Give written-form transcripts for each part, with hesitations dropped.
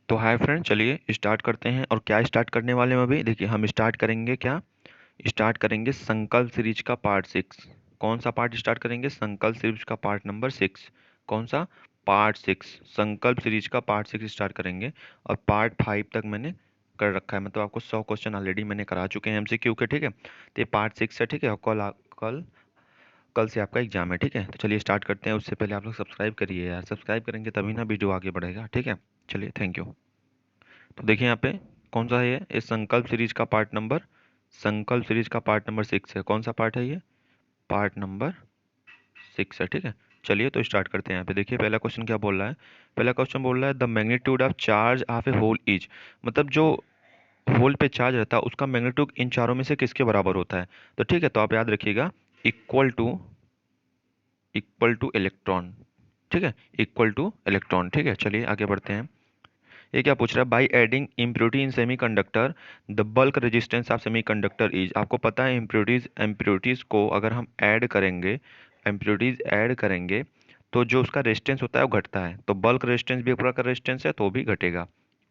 तो hi friend, चलिए start करते हैं। और क्या स्टार्ट करने वाले हैं अभी? देखिए, हम स्टार्ट करेंगे क्या? स्टार्ट करेंगे संकल्प सीरीज का पार्ट 6। कौन सा पार्ट स्टार्ट करेंगे? संकल्प सीरीज का पार्ट नंबर 6। कौन सा? पार्ट 6। संकल्प सीरीज का पार्ट 6 स्टार्ट करेंगे। और पार्ट 5 तक मैंने कर रखा है, मतलब आपको 100 क्वेश्चन ऑलरेडी मैंने करा चुके हैं एमसीक्यू के, ठीक है। तो ये पार्ट 6 है, ठीक है। और कल कल से आपका एग्जाम है, ठीक है। तो चलिए स्टार्ट करते हैं। उससे पहले आप लोग सब्सक्राइब करिए यार, सब्सक्राइब करेंगे तभी ना वीडियो आगे बढ़ेगा, ठीक है। चलिए, थैंक यू। तो देखिए यहाँ पे कौन सा है ये? इस संकल्प सीरीज का पार्ट नंबर 6 है। कौन सा पार्ट है ये? पार्ट नंबर 6 है, ठीक है। चलिए तो स्टार्ट करते हैं। यहाँ पे देखिए पहला क्वेश्चन क्या बोल रहा है। पहला क्वेश्चन बोल रहा है the magnitude of charge of a hole is, मतलब जो होल पे चार्ज रहता है उसका मैग्नीट्यूड इन चारों में से किसके बराबर होता है? तो ठीक है, तो आप याद रखिएगा, इक्वल टू इलेक्ट्रॉन, ठीक है। इक्वल टू इलेक्ट्रॉन, ठीक है। चलिए आगे बढ़ते हैं। ये क्या पूछ रहा है? By adding impurity in semiconductor the bulk resistance of semiconductor is. आपको पता है इम्प्योरिटीज को अगर हम ऐड करेंगे, इम्प्योरिटीज ऐड करेंगे तो जो उसका रेजिस्टेंस होता है वो घटता है। तो बल्क रेजिस्टेंस भी एक प्रकार का रेजिस्टेंस है, तो भी घटेगा,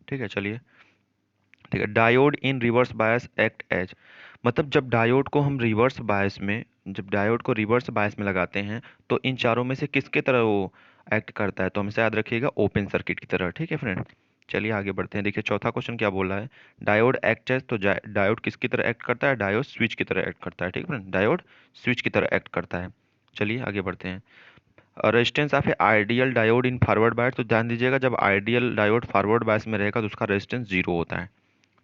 ठीक है। चलिए, ठीक है। Diode in reverse bias act as, मतलब जब डायोड को रिवर्स बायस में लगाते हैं तो इन चारों में से किसके तरह वो एक्ट करता है? तो हमेशा याद रखिएगा ओपन सर्किट की तरह, ठीक है फ्रेंड। चलिए आगे बढ़ते हैं। देखिए चौथा क्वेश्चन क्या बोल रहा है। डायोड एक्ट एज, तो डायोड किसकी तरह एक्ट करता है? डायोड स्विच की तरह एक्ट करता है, ठीक है फ्रेंड। डायोड स्विच की तरह एक्ट करता है। चलिए आगे बढ़ते हैं। Resistance of a ideal diode in forward bias, तो ध्यान दीजिएगा जब आइडियल डायोड फॉरवर्ड बायस में रहेगा तो उसका रेजिस्टेंस 0 होता है,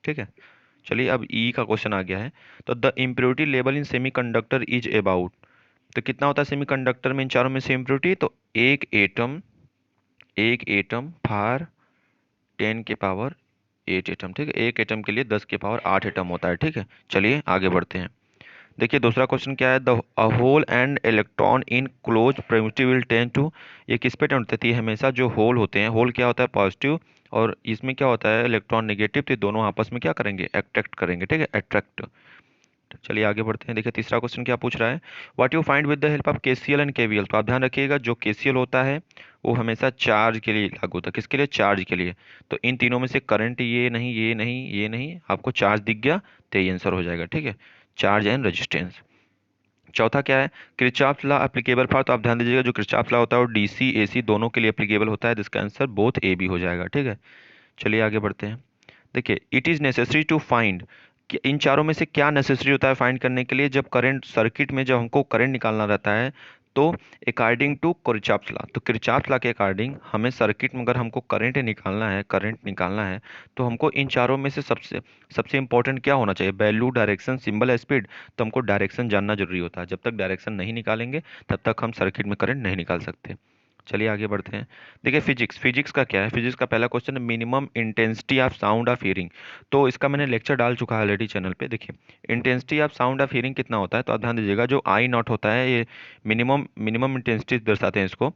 ठीक है। चलिए अब ई का क्वेश्चन आ गया है। तो the impurity level in semiconductor is about, तो कितना होता है सेमीकंडक्टर में इन चारों में से इम्प्योरिटी? तो एक एटम फॉर 10 के पावर 8 एटम, ठीक है। एक एटम के लिए 10 के पावर 8 एटम होता है, ठीक है। चलिए आगे बढ़ते हैं। देखिए दूसरा क्वेश्चन क्या है। The hole and electron in close primitive will tend to, ये किस पे टेंड होती है? हमेशा जो होल होते हैं, होल क्या होता है? पॉजिटिव, और इसमें क्या होता है? Electron negative. तो ये दोनों आपस में क्या करेंगे? अट्रैक्ट करेंगे, ठीक है। अट्रैक्ट। चलिए आगे बढ़ते हैं। देखिए तीसरा क्वेश्चन क्या पूछ रहा है। What you find with the help of KCL and KVL, तो आप ध्यान रखिएगा जो केसीएल होता है वो हमेशा चार्ज के लिए लागू होता है। किसके लिए? चार्ज के लिए। तो इन तीनों में से करंट, ये नहीं, ये नहीं, ये नहीं, आपको चार्ज दिख गया तो ये आंसर हो जाएगा, ठीक है। Charge and resistance. चौथा क्या है? किरचॉफ लॉ एप्लीकेबल फॉर, तो आप ध्यान दीजिएगा जो किरचॉफ लॉ होता है वो डीसी एसी दोनों के लिए एप्लीकेबल होता है, जिसका आंसर बोथ ए बी हो जाएगा, ठीक है। चलिए आगे बढ़ते हैं। देखिए it is necessary to find, कि इन चारों में से क्या नेसेसरी होता है फाइंड करने के लिए? जब करंट सर्किट में जब हमको करंट निकालना रहता है तो अकॉर्डिंग टू किरचॉफ्स लॉ, तो किरचॉफ्स लॉ के अकॉर्डिंग हमें सर्किट में अगर हमको करंट निकालना है तो हमको इन चारों में से सबसे सबसे इंपॉर्टेंट क्या होना चाहिए? Value, direction, symbol, speed. तो हमको डायरेक्शन जानना जरूरी होता है। जब तक डायरेक्शन नहीं निकालेंगे तब तक हम सर्किट में करंट नहीं निकाल सकते। चलिए आगे बढ़ते हैं। देखिए फिजिक्स का क्या है। फिजिक्स का पहला क्वेश्चन है minimum intensity of sound of hearing, तो इसका मैंने लेक्चर डाल चुका है ऑलरेडी चैनल पे। देखिए intensity of sound of hearing कितना होता है, तो आप ध्यान दीजिएगा जो आई नॉट होता है ये मिनिमम इंटेंसिटी दर्शाते हैं इसको।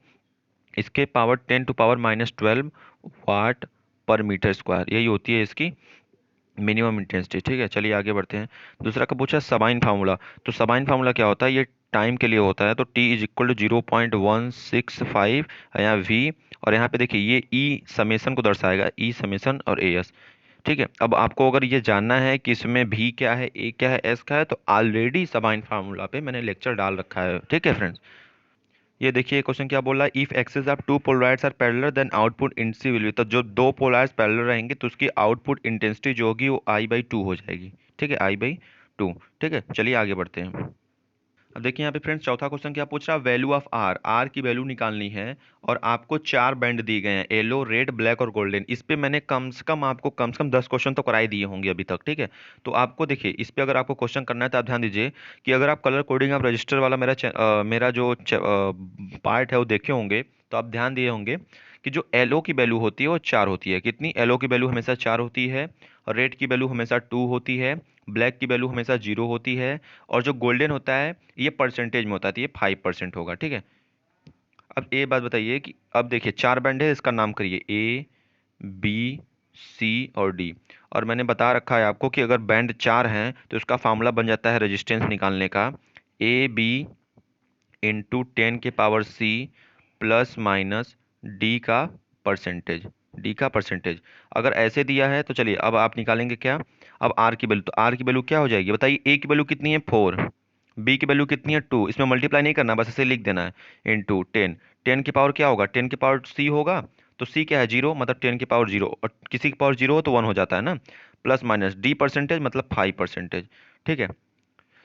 इसके पावर 10⁻⁻12 वाट पर मीटर स्क्वायर, यही होती है इसकी मिनिमम इंटेंसिटी, ठीक है। चलिए आगे बढ़ते हैं। दूसरा का पूछा सबाइन फार्मूला, तो सबाइन फार्मूला क्या होता है? ये टाइम के लिए होता है। तो टी इज इक्वल टू 0.165 या वी, और यहाँ पे देखिए ये ई समेसन को दर्शाएगा, ई समेसन और ए एस, ठीक है। अब आपको अगर ये जानना है कि इसमें भी क्या है, ए क्या है, एस क्या है, तो ऑलरेडी सबाइन फार्मूला पे मैंने लेक्चर डाल रखा है, ठीक है फ्रेंड्स। ये देखिए क्वेश्चन क्या बोल रहा है। If axes of two polaroids are parallel then output intensity will be, तो जो दो पोलराइड्स पैरेलल रहेंगे तो उसकी आउटपुट इंटेंसिटी जो होगी वो I/2 हो जाएगी, ठीक है। I/2, ठीक है। चलिए आगे बढ़ते हैं। अब देखिए यहाँ पे फ्रेंड्स चौथा क्वेश्चन क्या पूछ रहा है। वैल्यू ऑफ आर, आर की वैल्यू निकालनी है और आपको चार बैंड दिए गए हैं, येलो, रेड, ब्लैक और गोल्डन। इस पे मैंने कम से कम 10 क्वेश्चन तो कराई दिए होंगे अभी तक, ठीक है। तो आपको देखिए इस पे अगर आपको क्वेश्चन करना है तो आप ध्यान दीजिए कि अगर आप कलर कोडिंग ऑफ रजिस्टर वाला मेरा जो पार्ट है वो देखे होंगे तो आप ध्यान दिए होंगे कि जो एलओ की वैल्यू होती है वो 4 होती है। कितनी? एलओ की वैल्यू हमेशा 4 होती है, और रेड की वैल्यू हमेशा 2 होती है, ब्लैक की वैल्यू हमेशा 0 होती है, और जो गोल्डन होता है ये परसेंटेज में होता है, तो ये 5% होगा, ठीक है। अब ये बात बताइए कि अब देखिए चार बैंड है, इसका नाम करिए ए, बी, सी और डी। और मैंने बता रखा है आपको कि अगर बैंड चार हैं तो उसका फार्मूला बन जाता है रेजिस्टेंस निकालने का, AB × 10⁻C ± D का परसेंटेज, डी का परसेंटेज। अगर ऐसे दिया है तो चलिए अब आप निकालेंगे क्या, अब आर की वैल्यू, तो आर की वैल्यू क्या हो जाएगी बताइए, ए की वैल्यू कितनी है 4, बी की वैल्यू कितनी है 2, इसमें मल्टीप्लाई नहीं करना, बस ऐसे लिख देना है, इंटू 10, 10 की पावर क्या होगा, 10 की पावर सी होगा, तो सी क्या है 0, मतलब 10 की पावर 0, और किसी की पावर 0 हो तो 1 हो जाता है ना, प्लस माइनस डी परसेंटेज मतलब 5%। ठीक है,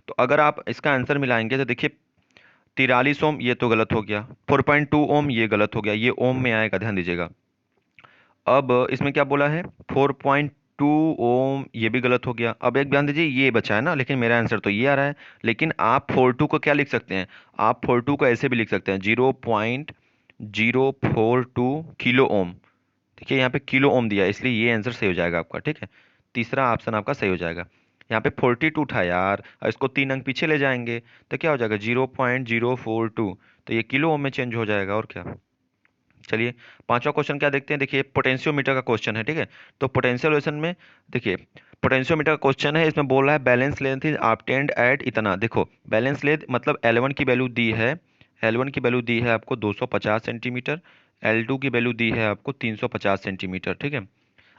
तो अगर आप इसका आंसर मिलाएंगे तो देखिए 43 ओम, ये तो गलत हो गया, 4.2 ओम ये गलत हो गया, ये ओम में आएगा, ध्यान दीजिएगा। अब इसमें क्या बोला है 4.2 ओम, ये भी गलत हो गया। अब एक ध्यान दीजिए ये बचा है ना, लेकिन मेरा आंसर तो ये आ रहा है, लेकिन आप 42 को क्या लिख सकते हैं, आप 42 को ऐसे भी लिख सकते हैं 0.042 किलो ओम। देखिए यहाँ पे किलो ओम दिया है, इसलिए ये आंसर सही हो जाएगा आपका। ठीक है, तीसरा ऑप्शन आपका सही हो जाएगा। यहाँ पे 42 था यार, और इसको 3 अंक पीछे ले जाएंगे तो क्या हो जाएगा 0.042, तो ये किलो ओम में चेंज हो जाएगा, और क्या। चलिए पांचवा क्वेश्चन क्या देखते हैं, देखिए पोटेंशियोमीटर का क्वेश्चन है। ठीक है, तो पोटेंशियल में देखिए पोटेंशियोमीटर का क्वेश्चन है, इसमें बोल रहा है balance length is obtained at इतना। देखो बैलेंस लेंथ मतलब L1 की वैल्यू दी है, L1 की वैल्यू दी है आपको 250 सेंटीमीटर, L2 की वैल्यू दी है आपको 350 सेंटीमीटर। ठीक है,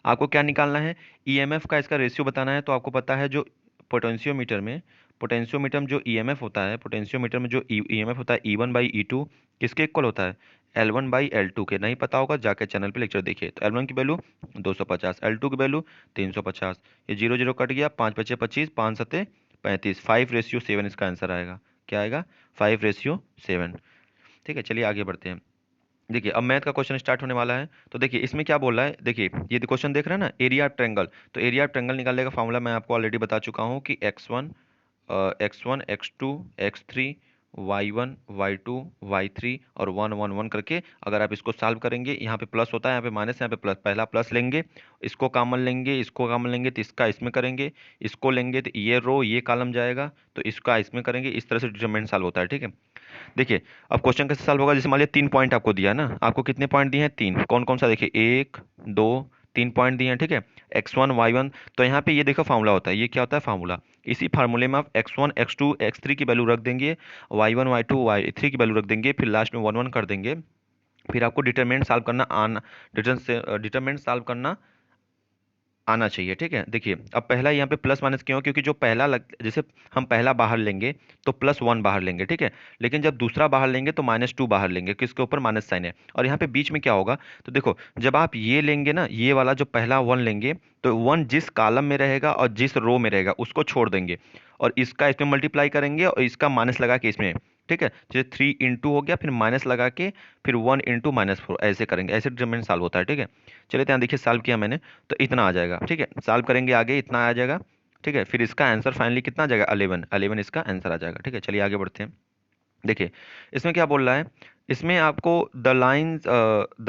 आपको क्या निकालना है, ईएमएफ का इसका रेशियो बताना है। तो आपको पता है जो पोटेंशियोमीटर में पोटेंशियोमीटर में जो ईएमएफ होता है, पोटेंशियोमीटर में जो ईएमएफ होता है E1/E2 किसके इक्वल होता है, L1/L2 के। नहीं पता होगा जाके चैनल पे लेक्चर देखिए। तो L1 की वैल्यू 250, L2 की वैल्यू 350, ये जीरो जीरो कट गया, 5 बचे 25, 5 सत्ते 35, 5:7 इसका आंसर आएगा। क्या आएगा 5:7। ठीक है, चलिए आगे बढ़ते हैं। देखिए अब मैथ का क्वेश्चन स्टार्ट होने वाला है। तो देखिए इसमें क्या बोल रहा है, देखिए ये क्वेश्चन देख रहे हैं ना, एरिया ऑफ ट्रायंगल। तो एरिया ऑफ ट्रायंगल निकालने का फॉर्मूला मैं आपको ऑलरेडी बता चुका हूँ कि x1 x2 x3 y1 y2 y3 और 1 1 1 करके अगर आप इसको सॉल्व करेंगे, यहाँ पे प्लस होता है, यहाँ पे माइनस, यहाँ पे प्लस, पहला प्लस लेंगे, इसको कॉमन लेंगे, इसको कॉमन लेंगे तो इसका इसमें करेंगे, इसको लेंगे तो ये रो ये कॉलम जाएगा, तो इसका इसमें करेंगे, इस तरह से डिटरमिनेंट सॉल्व होता है। ठीक है, देखिए अब क्वेश्चन कैसे सॉल्व होगा, जैसे मान लिया 3 पॉइंट आपको दिया है ना, आपको कितने पॉइंट दिए हैं 3, कौन कौन सा, देखिए 1 2 3 पॉइंट दिए हैं। ठीक है, x1 y1, तो यहाँ पे ये देखो फार्मूला होता है, ये क्या होता है फार्मूला, इसी फार्मूले में आप x1 x2 x3 की वैल्यू रख देंगे, y1 y2 y3 की वैल्यू रख देंगे, फिर लास्ट में 1 1 कर देंगे, फिर आपको डिटरमिनेंट सॉल्व करना आना, डिटरमिनेंट सॉल्व करना आना चाहिए। ठीक है, देखिए अब पहला यहाँ पे प्लस माइनस क्यों, क्योंकि जो पहला जैसे हम पहला बाहर लेंगे तो +1 बाहर लेंगे। ठीक है, लेकिन जब दूसरा बाहर लेंगे तो -2 बाहर लेंगे, किसके ऊपर माइनस साइन है, और यहाँ पे बीच में क्या होगा, तो देखो जब आप ये लेंगे ना, ये वाला जो पहला 1 लेंगे, तो 1 जिस कॉलम में रहेगा और जिस रो में रहेगा उसको छोड़ देंगे, और इसका इसमें मल्टीप्लाई करेंगे और इसका माइनस लगा के इसमें। ठीक है, जैसे 3 इंटू हो गया, फिर माइनस लगा के, फिर 1 इंटू -4 ऐसे करेंगे, ऐसे डिटरमिनेंट सॉल्व होता है। ठीक है, चलिए यहाँ देखिए सॉल्व किया मैंने, तो इतना आ जाएगा। ठीक है, सॉल्व करेंगे आगे, इतना आ जाएगा। ठीक है, फिर इसका आंसर फाइनली कितना आ जाएगा 11, 11 इसका आंसर आ जाएगा। ठीक है, चलिए आगे बढ़ते हैं। देखिए इसमें क्या बोल रहा है, इसमें आपको the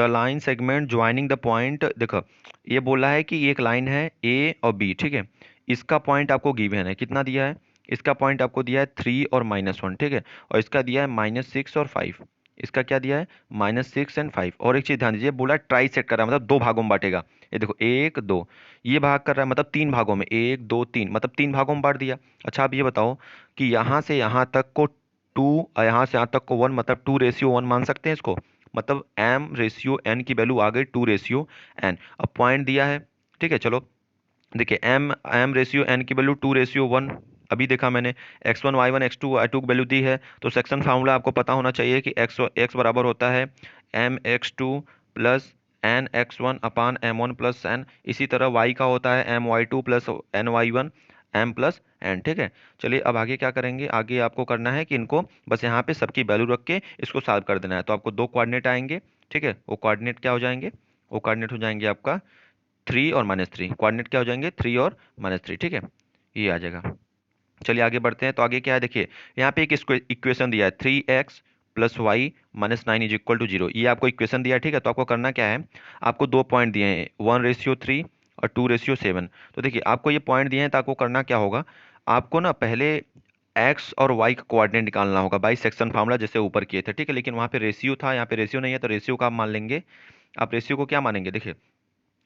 line segment joining the point, देखो ये बोल रहा है कि एक लाइन है ए और बी। ठीक है, इसका पॉइंट आपको गिवन है, कितना दिया है, इसका पॉइंट आपको दिया है 3 और -1। ठीक है, और इसका दिया है -6 और 5, इसका क्या दिया है -6 एंड 5। और एक चीज ध्यान दीजिए, बोला ट्राई सेट कर रहा है, मतलब 2 भागों में बांटेगा। ये देखो 1 2, ये भाग कर रहा है मतलब 3 भागों में, 1 2 3, मतलब 3 भागों में बांट दिया। अच्छा आप ये बताओ कि यहाँ से यहाँ तक को 2 और यहाँ से यहाँ तक को 1, मतलब 2:1 मान सकते हैं इसको, मतलब m/n की वैल्यू आ गई 2:n। अब पॉइंट दिया है। ठीक है, चलो देखिए m/n की वैल्यू 2:1, अभी देखा मैंने, x1 y1 x2 y2 की वैल्यू दी है, तो सेक्शन फार्मूला आपको पता होना चाहिए कि x बराबर होता है mx2 प्लस n(x1)/m1 + n, इसी तरह y का होता है my2 प्लस ny1 m+n। ठीक है, चलिए अब आगे क्या करेंगे, आगे आपको करना है कि इनको बस यहाँ पे सबकी वैल्यू रख के इसको सॉल्व कर देना है। तो आपको 2 कोऑर्डिनेट आएंगे। ठीक है, वो कोऑर्डिनेट क्या हो जाएंगे, वो कोऑर्डिनेट हो जाएंगे आपका 3 और -3, कोऑर्डिनेट क्या हो जाएंगे 3 और -3। ठीक है, ये आ जाएगा। चलिए आगे बढ़ते हैं। तो आगे क्या है, देखिए यहाँ पे एक इक्वेशन दिया है 3x + y - 9 = 0, ये आपको इक्वेशन दिया है। ठीक है, तो आपको करना क्या है, आपको 2 पॉइंट दिए हैं 1:3 और 2:7। तो देखिए आपको ये पॉइंट दिए हैं, तो आपको करना क्या होगा, आपको ना पहले एक्स और वाई का कोऑर्डिनेट निकालना होगा बाई सेक्शन फार्मूला, जैसे ऊपर किए थे। ठीक है, लेकिन वहाँ पे रेशियो था, यहाँ पे रेशियो नहीं है, तो रेशियो का आप मान लेंगे। आप रेशियो को क्या मानेंगे, देखिए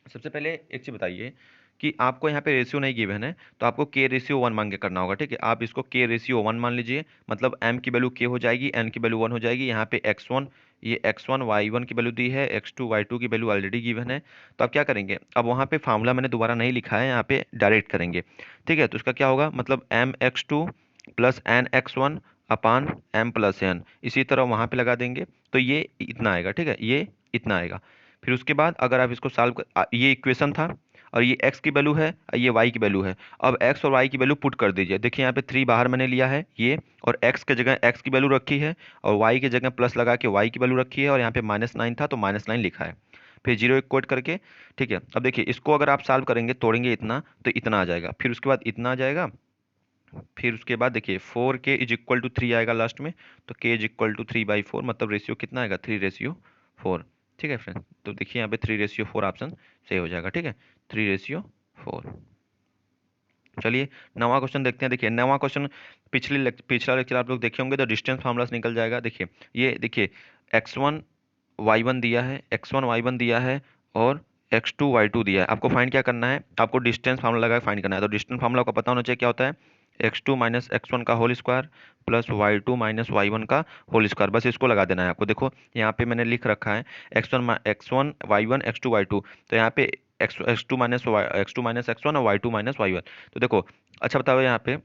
सबसे पहले एक चीज बताइए कि आपको यहाँ पे रेशियो नहीं गिवन है, तो आपको के रेशियो 1 मान के करना होगा। ठीक है, आप इसको के रेशियो 1 मान लीजिए, मतलब m की वैल्यू k हो जाएगी, n की वैल्यू 1 हो जाएगी। यहाँ पे x1, ये x1 y1 की वैल्यू दी है, x2 y2 की वैल्यू ऑलरेडी गिवन है। तो आप क्या करेंगे, अब वहाँ पे फार्मूला मैंने दोबारा नहीं लिखा है, यहाँ पे डायरेक्ट करेंगे। ठीक है, तो इसका क्या होगा, मतलब mx2 प्लस एन x1 अपान m प्लस n, इसी तरह वहाँ पे लगा देंगे तो ये इतना आएगा। ठीक है, ये इतना आएगा। फिर उसके बाद अगर आप इसको सॉल्व कर, ये इक्वेशन था और ये x की वैल्यू है, ये y की वैल्यू है। अब x और y की वैल्यू पुट कर दीजिए। देखिए यहाँ पे 3 बाहर मैंने लिया है ये, और x के जगह x की वैल्यू रखी है, और y की जगह प्लस लगा के y की वैल्यू रखी है, और यहाँ पे -9 था तो -9 लिखा है, फिर जीरो एक कोट करके। ठीक है, अब देखिए इसको अगर आप सॉल्व करेंगे, तोड़ेंगे इतना तो इतना आ जाएगा, फिर उसके बाद इतना आ जाएगा, फिर उसके बाद देखिए 4k इज इक्वल टू 3 आएगा लास्ट में, तो k इज इक्वल टू 3/4, मतलब रेशियो कितना आएगा, 3:4। ठीक है फ्रेंड, तो देखिए यहाँ पे 3:4 ऑप्शन सही हो जाएगा। ठीक है, 3:4। चलिए नवा क्वेश्चन देखते हैं। देखिए नवा क्वेश्चन, पिछला लेक्चर आप लोग देखे होंगे, तो डिस्टेंस फार्मूला से निकल जाएगा। देखिए ये देखिए x1 y1 दिया है, x1 y1 दिया है, और x2 y2 दिया है। आपको फाइंड क्या करना है, आपको डिस्टेंस फार्मूला लगा के फाइंड करना है। तो डिस्टेंस फार्मूला को पता होना चाहिए क्या होता है, x2 माइनस x1 का whole square plus y2 minus y1 का होल स्क्वायर, बस इसको लगा देना है आपको। देखो यहाँ पे मैंने लिख रखा है x1 y1 x2 y2, तो यहाँ पे x2 माइनस x1 और y2 माइनस y1। तो देखो अच्छा बताओ यहाँ पे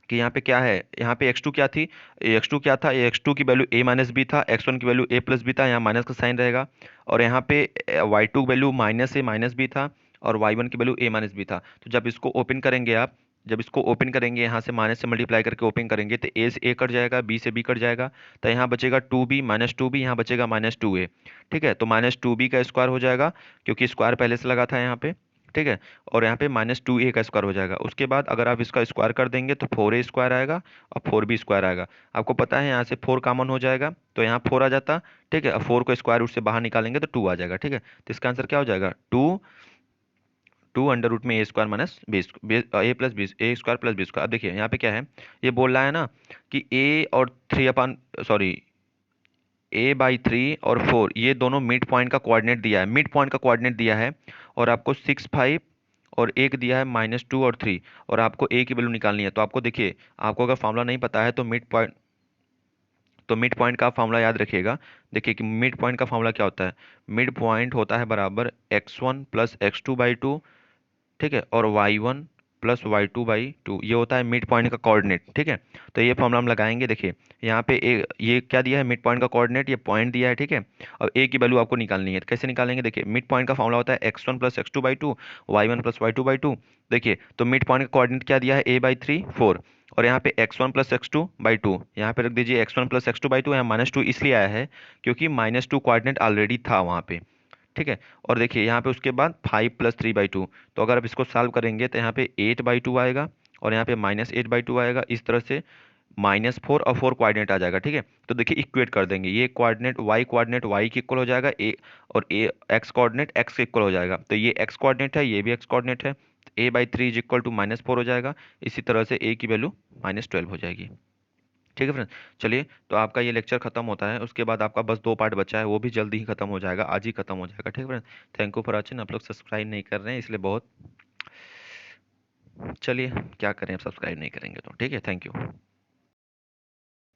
कि यहाँ पे क्या है, यहाँ पे x2 क्या थी, x2 क्या था, x2 की वैल्यू a माइनस बी था, x1 की वैल्यू a प्लस बी था, यहाँ माइनस का साइन रहेगा। और यहाँ पे y2 value minus a minus B था, और y1 की वैल्यू a माइनस बी था। तो जब इसको ओपन करेंगे आप, जब इसको ओपन करेंगे यहाँ से माइनस से मल्टीप्लाई करके ओपन करेंगे, तो a से a कट जाएगा, b से b कट जाएगा, तो यहाँ बचेगा 2b माइनस 2b, यहाँ बचेगा -2a। ठीक है, तो -2b का स्क्वायर हो जाएगा, क्योंकि स्क्वायर पहले से लगा था यहाँ पे। ठीक है, और यहाँ पे -2a का स्क्वायर हो जाएगा। उसके बाद अगर आप इसका स्क्वायर कर देंगे तो 4a स्क्वायर आएगा और 4b स्क्वायर आएगा। आपको पता है यहाँ से 4 कॉमन हो जाएगा, तो यहाँ 4 आ जाता। ठीक है, अब 4 को स्क्वायर रूट से बाहर निकालेंगे तो 2 आ जाएगा। ठीक है, तो इसका आंसर क्या हो जाएगा, 2 अंडर रूट में a square minus a plus B, A square plus B square. अब देखिए यहाँ पे क्या है, ये बोल रहा है ना कि a और 3 अपान सॉरी a/3 और 4 ये दोनों मिड पॉइंट का कोऑर्डिनेट दिया है, मिड पॉइंट का कोऑर्डिनेट दिया है, और आपको 6 5 और एक दिया है -2 और 3, और आपको a की वैल्यू निकालनी है। तो आपको देखिए, आपको अगर फार्मूला नहीं पता है तो मिड पॉइंट का फार्मूला याद रखिएगा। देखिए कि मिड पॉइंट का फार्मूला क्या होता है, मिड पॉइंट होता है बराबर x1 प्लस x2/2, ठीक है, और y1 प्लस y2/2, ये होता है मिड पॉइंट का कोऑर्डिनेट। ठीक है, तो ये फॉर्मूला हम लगाएंगे। देखिए यहाँ पे ये क्या दिया है, मिड पॉइंट का कोऑर्डिनेट, ये पॉइंट दिया है। ठीक है, और a की वैल्यू आपको निकालनी है, तो कैसे निकालेंगे, देखिए मिड पॉइंट का फॉर्मूला होता है x1 plus x2/2, y1 plus y2/2। देखिए तो मिड पॉइंट का कोऑर्डिनेट क्या दिया है, a/3 4, और यहाँ पे x1 प्लस x2/2, यहाँ पे रख दीजिए x1 प्लस x2/2, यहाँ -2 इसलिए आया है क्योंकि -2 कोऑर्डिनेट ऑलरेडी था वहाँ पे। ठीक है, और देखिए यहाँ पे उसके बाद 5 प्लस 3/2, तो अगर आप इसको सॉल्व करेंगे तो यहाँ पे 8/2 आएगा, और यहाँ पे -8/2 आएगा। इस तरह से -4 और 4 कोऑर्डिनेट आ जाएगा। ठीक है, तो देखिए इक्वेट कर देंगे, ये कोऑर्डिनेट y के इक्वल हो जाएगा, ए और ए एक्स कोऑर्डिनेट x के इक्वल हो जाएगा। तो ये x कोऑर्डिनेट है, ये भी x कोऑर्डिनेट है, तो a/3 इज इक्वल टू -4 हो जाएगा। इसी तरह से a की वैल्यू -12 हो जाएगी। ठीक है फ्रेंड, चलिए तो आपका ये लेक्चर खत्म होता है, उसके बाद आपका बस 2 पार्ट बचा है, वो भी जल्दी ही खत्म हो जाएगा, आज ही खत्म हो जाएगा। ठीक है friend, thank you for watching. आप लोग सब्सक्राइब नहीं कर रहे हैं इसलिए बहुत, चलिए क्या करें, आप सब्सक्राइब नहीं करेंगे तो। ठीक है, थैंक यू।